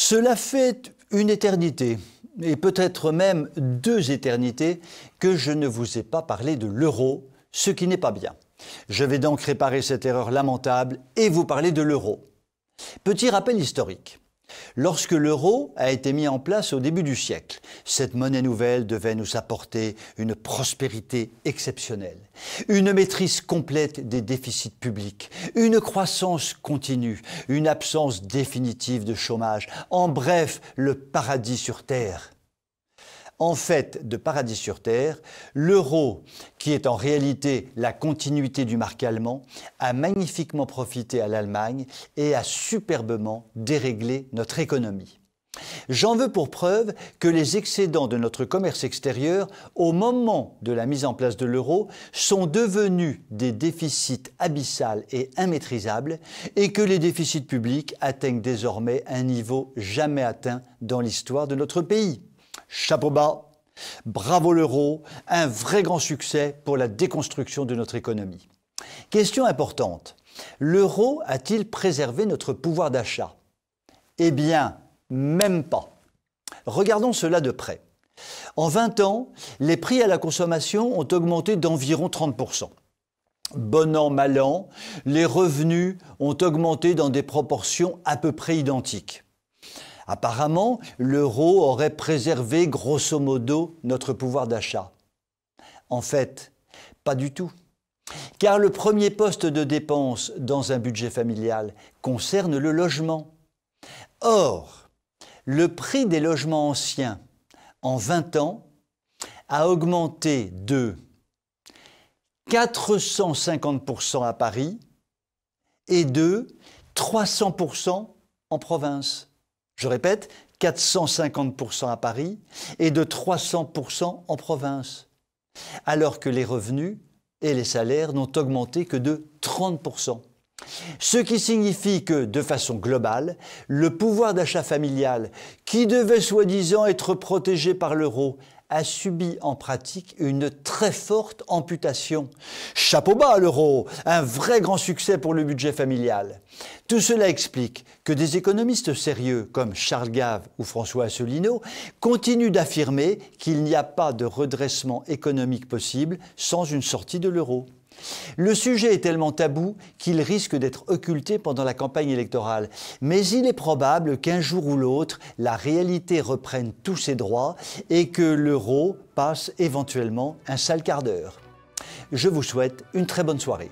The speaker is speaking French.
Cela fait une éternité, et peut-être même 2 éternités, que je ne vous ai pas parlé de l'euro, ce qui n'est pas bien. Je vais donc réparer cette erreur lamentable et vous parler de l'euro. Petit rappel historique. Lorsque l'euro a été mis en place au début du siècle, cette monnaie nouvelle devait nous apporter une prospérité exceptionnelle, une maîtrise complète des déficits publics, une croissance continue, une absence définitive de chômage, en bref, le paradis sur terre. En fait de paradis sur terre, l'euro, qui est en réalité la continuité du marque allemand, a magnifiquement profité à l'Allemagne et a superbement déréglé notre économie. J'en veux pour preuve que les excédents de notre commerce extérieur, au moment de la mise en place de l'euro, sont devenus des déficits abyssaux et immaîtrisables et que les déficits publics atteignent désormais un niveau jamais atteint dans l'histoire de notre pays. Chapeau bas, bravo l'euro, un vrai grand succès pour la déconstruction de notre économie. Question importante, l'euro a-t-il préservé notre pouvoir d'achat? Eh bien, même pas. Regardons cela de près. En 20 ans, les prix à la consommation ont augmenté d'environ 30%. Bon an, mal an, les revenus ont augmenté dans des proportions à peu près identiques. Apparemment, l'euro aurait préservé grosso modo notre pouvoir d'achat. En fait, pas du tout. Car le premier poste de dépense dans un budget familial concerne le logement. Or, le prix des logements anciens, en 20 ans, a augmenté de 450% à Paris et de 300% en province. Je répète, 450% à Paris et de 300% en province, alors que les revenus et les salaires n'ont augmenté que de 30%. Ce qui signifie que, de façon globale, le pouvoir d'achat familial, qui devait soi-disant être protégé par l'euro, a subi en pratique une très forte amputation. Chapeau bas à l'euro, un vrai grand succès pour le budget familial. Tout cela explique que des économistes sérieux comme Charles Gave ou François Asselineau continuent d'affirmer qu'il n'y a pas de redressement économique possible sans une sortie de l'euro. Le sujet est tellement tabou qu'il risque d'être occulté pendant la campagne électorale. Mais il est probable qu'un jour ou l'autre, la réalité reprenne tous ses droits et que l'euro passe éventuellement un sale quart d'heure. Je vous souhaite une très bonne soirée.